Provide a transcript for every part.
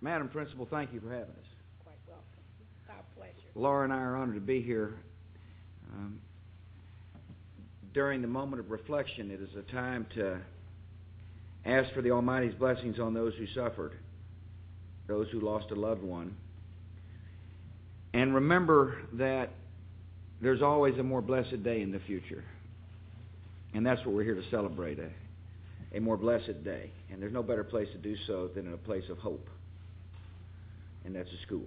Madam Principal, thank you for having us. Quite welcome. It's our pleasure. Laura and I are honored to be here. During the moment of reflection, it is a time to ask for the Almighty's blessings on those who suffered, those who lost a loved one, and remember that there's always a more blessed day in the future. And that's what we're here to celebrate, a more blessed day. And there's no better place to do so than in a place of hope. And that's a school.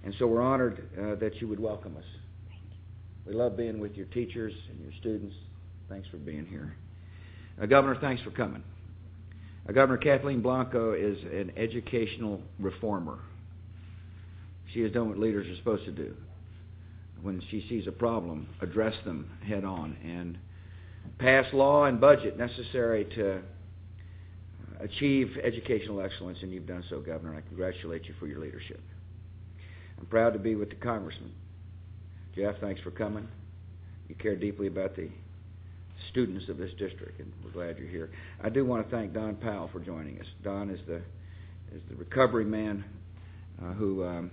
And so we're honored that you would welcome us. Thank you. We love being with your teachers and your students. Thanks for being here. Governor, thanks for coming. Governor Kathleen Blanco is an educational reformer. She has done what leaders are supposed to do. When she sees a problem, address them head on and pass law and budget necessary to achieve educational excellence, and you've done so, Governor, and I congratulate you for your leadership. I'm proud to be with the Congressman. Jeff, thanks for coming. You care deeply about the students of this district, and we're glad you're here. I do want to thank Don Powell for joining us. Don is the recovery man who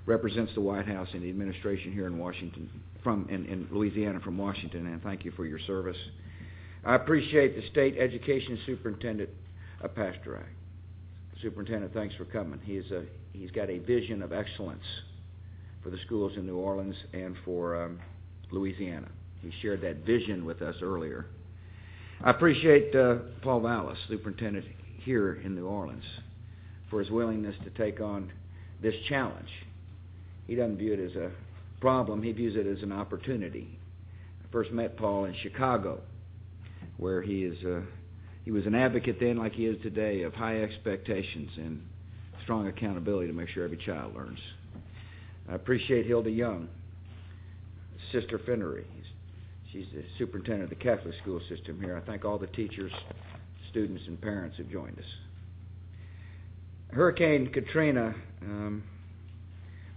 represents the White House and the administration here in Washington, in Louisiana from Washington, and thank you for your service. I appreciate the State Education Superintendent, Pastorak. Superintendent, thanks for coming. He's got a vision of excellence for the schools in New Orleans and for Louisiana. He shared that vision with us earlier. I appreciate Paul Vallis, Superintendent here in New Orleans, for his willingness to take on this challenge. He doesn't view it as a problem. He views it as an opportunity. I first met Paul in Chicago, where he was an advocate then, like he is today, of high expectations and strong accountability to make sure every child learns. I appreciate Hilda Young, Sister Finnery. She's the superintendent of the Catholic school system here. I thank all the teachers, students, and parents who joined us. Hurricane Katrina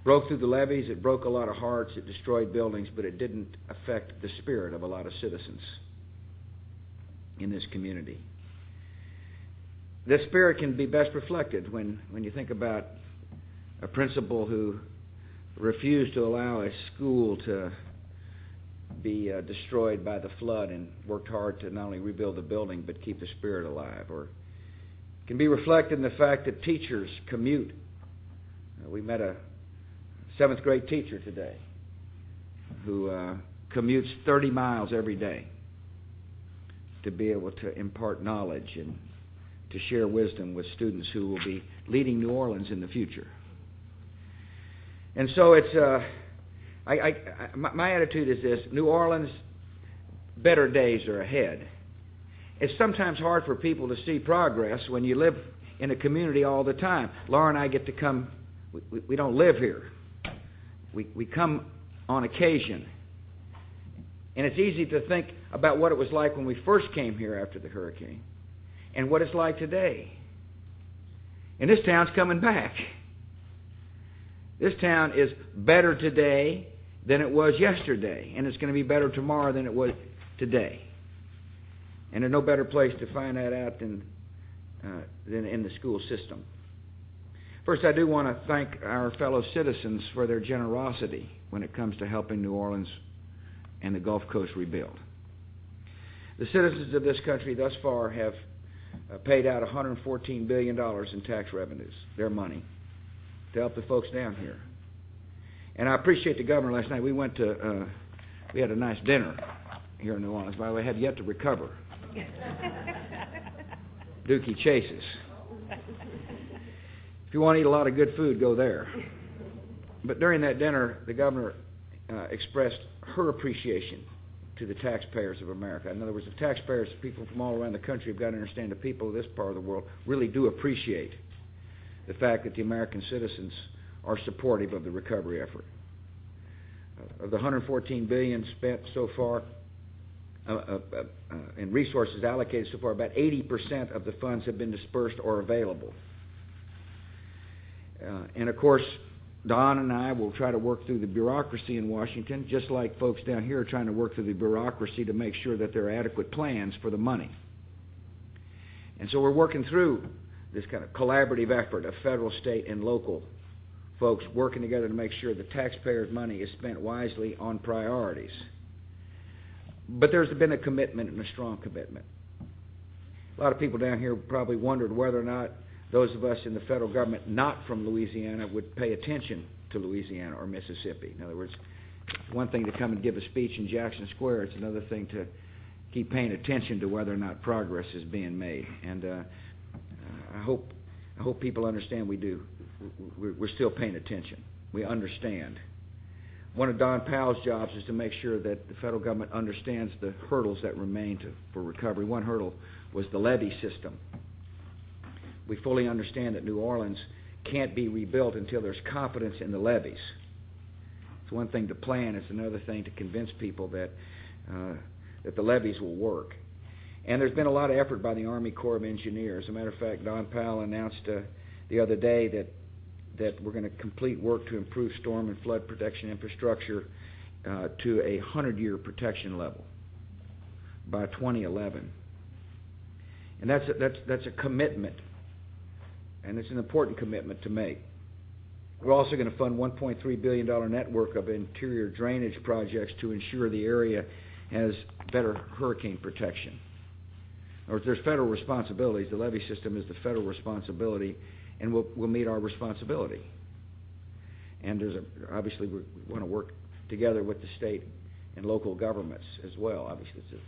broke through the levees. It broke a lot of hearts. It destroyed buildings, but it didn't affect the spirit of a lot of citizens in this community. This spirit can be best reflected when you think about a principal who refused to allow a school to be destroyed by the flood and worked hard to not only rebuild the building but keep the spirit alive. Or it can be reflected in the fact that teachers commute. We met a 7th grade teacher today who commutes 30 miles every day to be able to impart knowledge and to share wisdom with students who will be leading New Orleans in the future. And so it's my attitude is this: New Orleans, better days are ahead. It's sometimes hard for people to see progress when you live in a community all the time. Laura and I get to come. We don't live here. We come on occasion. And it's easy to think about what it was like when we first came here after the hurricane and what it's like today. And this town's coming back. This town is better today than it was yesterday, and it's going to be better tomorrow than it was today. And there's no better place to find that out than in the school system. First, I do want to thank our fellow citizens for their generosity when it comes to helping New Orleans and the Gulf Coast rebuild. The citizens of this country thus far have paid out $114 billion in tax revenues, their money, to help the folks down here. And I appreciate the governor last night. We had a nice dinner here in New Orleans. By the way, I have yet to recover. Dookie Chase's. If you want to eat a lot of good food, go there. But during that dinner, the governor expressed her appreciation to the taxpayers of America. In other words, the taxpayers, people from all around the country, have got to understand the people of this part of the world really do appreciate the fact that the American citizens are supportive of the recovery effort. Of the $114 billion spent so far, and resources allocated so far, about 80% of the funds have been dispersed or available. And of course, Don and I will try to work through the bureaucracy in Washington, just like folks down here are trying to work through the bureaucracy to make sure that there are adequate plans for the money. And so we're working through this kind of collaborative effort of federal, state, and local folks working together to make sure the taxpayers' money is spent wisely on priorities. But there's been a commitment, and a strong commitment. A lot of people down here probably wondered whether or not those of us in the federal government not from Louisiana would pay attention to Louisiana or Mississippi. In other words, it's one thing to come and give a speech in Jackson Square. It's another thing to keep paying attention to whether or not progress is being made. And I hope people understand we do. We're still paying attention. We understand. One of Don Powell's jobs is to make sure that the federal government understands the hurdles that remain for recovery. One hurdle was the levee system. We fully understand that New Orleans can't be rebuilt until there's confidence in the levees. It's one thing to plan. It's another thing to convince people that the levees will work. And there's been a lot of effort by the Army Corps of Engineers. As a matter of fact, Don Powell announced the other day that we're going to complete work to improve storm and flood protection infrastructure to a 100-year protection level by 2011. And that's a commitment, and it's an important commitment to make. We're also going to fund $1.3 billion network of interior drainage projects to ensure the area has better hurricane protection. Or there's federal responsibilities. The levee system is the federal responsibility, and we'll meet our responsibility. And obviously we want to work together with the state and local governments as well. Obviously, it's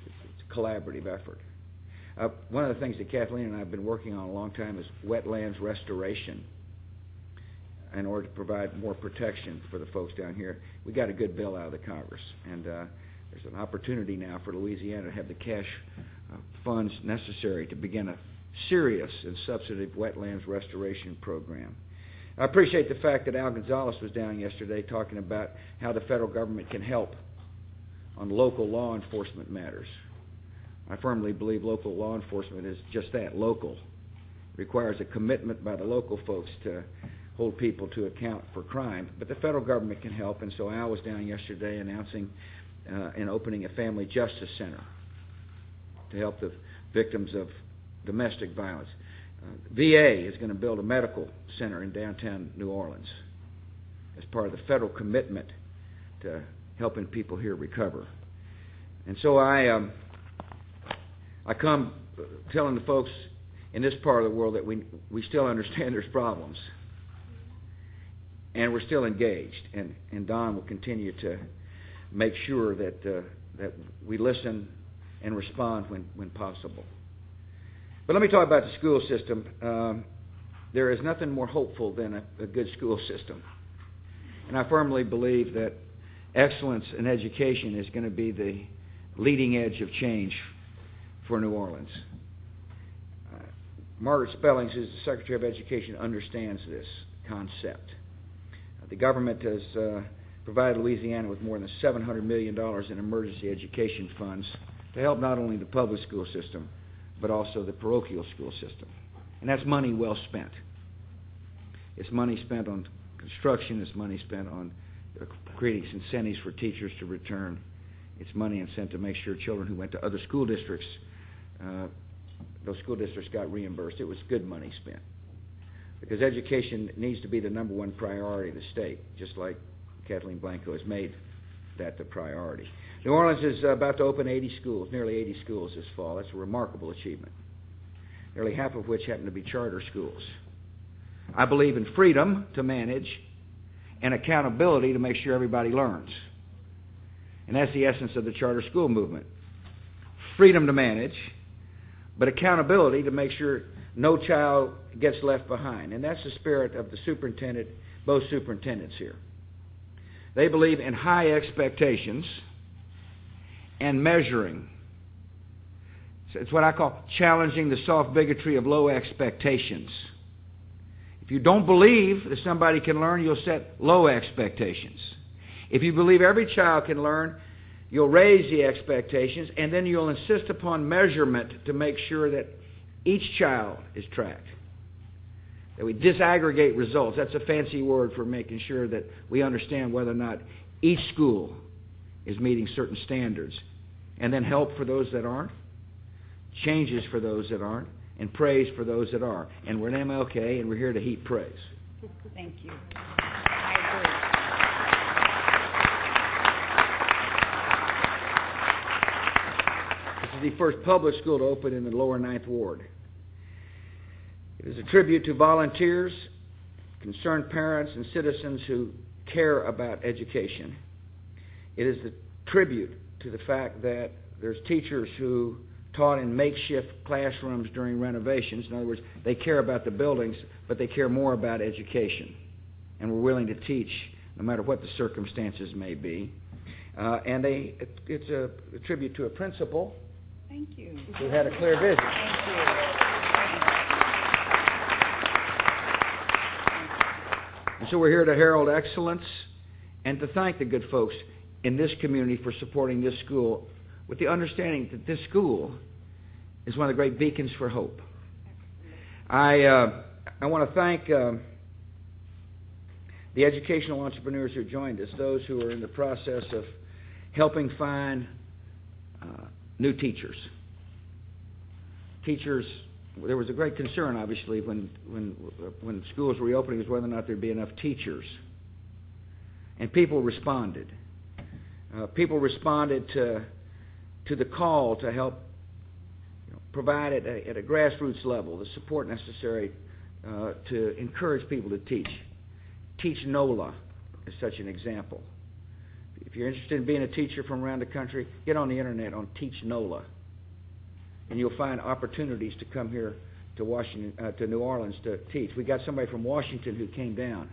a collaborative effort. One of the things that Kathleen and I have been working on a long time is wetlands restoration in order to provide more protection for the folks down here. We got a good bill out of the Congress, and there's an opportunity now for Louisiana to have the cash funds necessary to begin a serious and substantive wetlands restoration program. I appreciate the fact that Al Gonzalez was down yesterday talking about how the federal government can help on local law enforcement matters. I firmly believe local law enforcement is just that, local. It requires a commitment by the local folks to hold people to account for crime, but the federal government can help, and so Al was down yesterday announcing and opening a family justice center to help the victims of domestic violence. VA is going to build a medical center in downtown New Orleans as part of the federal commitment to helping people here recover. And so I come telling the folks in this part of the world that we still understand there's problems, and we're still engaged, and Don will continue to make sure that we listen and respond when possible. But let me talk about the school system. There is nothing more hopeful than a good school system. And I firmly believe that excellence in education is going to be the leading edge of change for New Orleans. Margaret Spellings, who's the Secretary of Education, understands this concept. The government has provided Louisiana with more than $700 million in emergency education funds to help not only the public school system, but also the parochial school system. And that's money well spent. It's money spent on construction. It's money spent on creating incentives for teachers to return. It's money spent to make sure children who went to other school districts, those school districts got reimbursed. It was good money spent. Because education needs to be the number one priority of the state, just like Kathleen Blanco has made that the priority. New Orleans is about to open 80 schools, nearly 80 schools this fall. That's a remarkable achievement, nearly half of which happen to be charter schools. I believe in freedom to manage and accountability to make sure everybody learns. And that's the essence of the charter school movement. Freedom to manage, but accountability to make sure no child gets left behind. And that's the spirit of the superintendent, both superintendents here. They believe in high expectations and measuring. It's what I call challenging the soft bigotry of low expectations. If you don't believe that somebody can learn, you'll set low expectations. If you believe every child can learn, you'll raise the expectations, and then you'll insist upon measurement to make sure that each child is tracked. That we disaggregate results. That's a fancy word for making sure that we understand whether or not each school is meeting certain standards. And then help for those that aren't, changes for those that aren't, and praise for those that are. And we're an MLK, and we're here to heap praise. Thank you. I This is the first public school to open in the lower Ninth Ward. It is a tribute to volunteers, concerned parents, and citizens who care about education. It is a tribute to the fact that there's teachers who taught in makeshift classrooms during renovations. In other words, they care about the buildings, but they care more about education. And we're willing to teach no matter what the circumstances may be. And it's a tribute to a principal Thank you. who had a clear vision. Thank you. And so we're here to herald excellence and to thank the good folks in this community for supporting this school with the understanding that this school is one of the great beacons for hope. I want to thank the educational entrepreneurs who joined us, those who are in the process of helping find new teachers. Teachers, there was a great concern, obviously, when schools were reopening, as whether or not there'd be enough teachers. And people responded. People responded to the call to help provide at a grassroots level the support necessary to encourage people to teach. Teach NOLA is such an example. If you're interested in being a teacher from around the country, get on the internet on Teach NOLA, and you'll find opportunities to come here to Washington, to New Orleans to teach. We got somebody from Washington who came down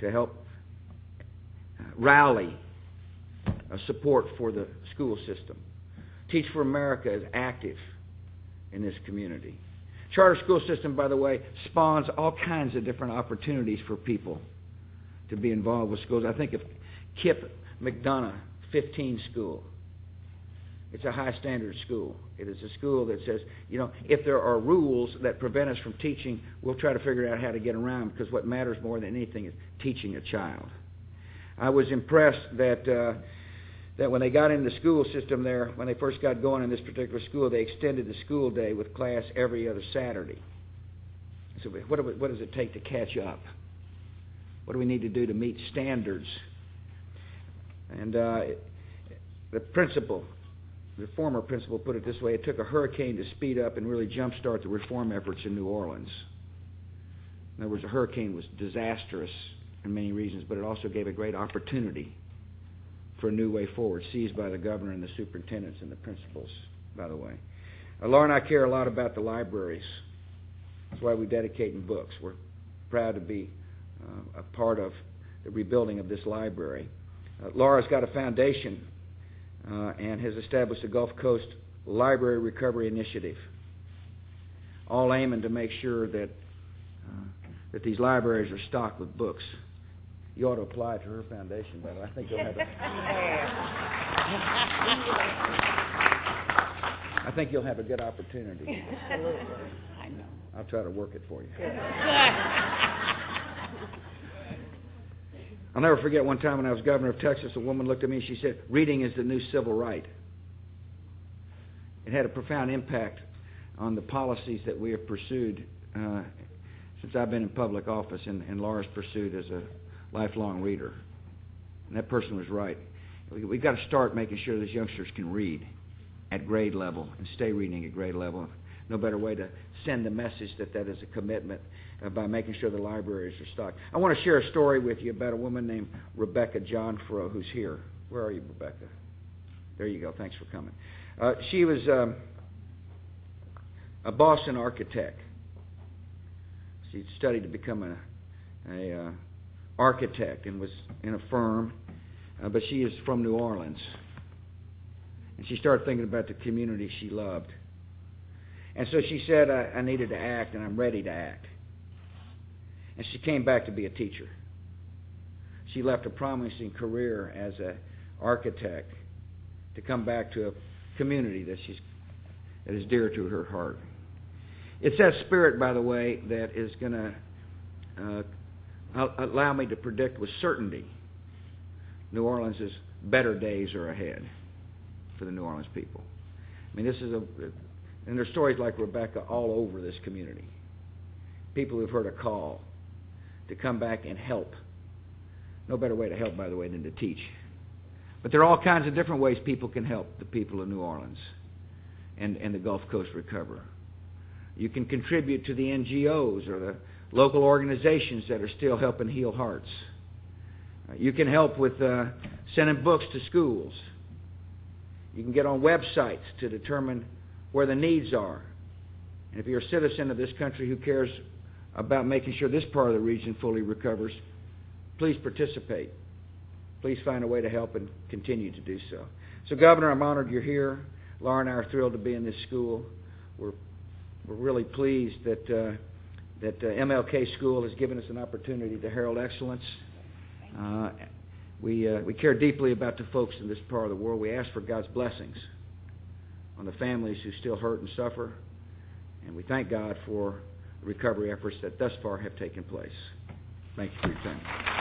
to help rally support for the school system. Teach for America is active in this community. Charter school system, by the way, spawns all kinds of different opportunities for people to be involved with schools. I think of Kip McDonough 15 School. It's a high standard school. It is a school that says, if there are rules that prevent us from teaching, we'll try to figure out how to get around, because what matters more than anything is teaching a child. I was impressed that when they got in the school system there, when they first got going in this particular school, they extended the school day with class every other Saturday. So what does it take to catch up? What do we need to do to meet standards? And the former principal put it this way: it took a hurricane to speed up and really jumpstart the reform efforts in New Orleans. In other words, a hurricane was disastrous in many reasons, but it also gave a great opportunity for a new way forward, seized by the governor and the superintendents and the principals, by the way. Laura and I care a lot about the libraries. That's why we dedicate in books. We're proud to be a part of the rebuilding of this library. Laura's got a foundation and has established the Gulf Coast Library Recovery Initiative, all aiming to make sure that these libraries are stocked with books. You ought to apply to her foundation, by the way. I think you'll have a good opportunity. Absolutely. I know. I'll try to work it for you. I'll never forget one time when I was governor of Texas, a woman looked at me and she said, "Reading is the new civil right." It had a profound impact on the policies that we have pursued since I've been in public office, and Laura's pursued as a lifelong reader. And that person was right. We've got to start making sure these youngsters can read at grade level and stay reading at grade level. No better way to send the message that is a commitment by making sure the libraries are stocked. I want to share a story with you about a woman named Rebecca Johnfro, who's here. Where are you, Rebecca? There you go. Thanks for coming. She was a Boston architect. She studied to become a architect and was in a firm, but she is from New Orleans. And she started thinking about the community she loved. And so she said, I needed to act, and I'm ready to act. And she came back to be a teacher. She left a promising career as an architect to come back to a community that is dear to her heart. It's that spirit, by the way, that is going to allow me to predict with certainty New Orleans' better days are ahead for the New Orleans people. I mean, And there's stories like Rebecca all over this community. People who've heard a call to come back and help. No better way to help, by the way, than to teach. But there are all kinds of different ways people can help the people of New Orleans and the Gulf Coast recover. You can contribute to the NGOs or the local organizations that are still helping heal hearts. You can help with sending books to schools. You can get on websites to determine where the needs are. And if you're a citizen of this country who cares about making sure this part of the region fully recovers, please participate. Please find a way to help and continue to do so. So, Governor, I'm honored you're here. Laura and I are thrilled to be in this school. We're really pleased that MLK School has given us an opportunity to herald excellence. We care deeply about the folks in this part of the world. We ask for God's blessings on the families who still hurt and suffer, and we thank God for the recovery efforts that thus far have taken place. Thank you for your time.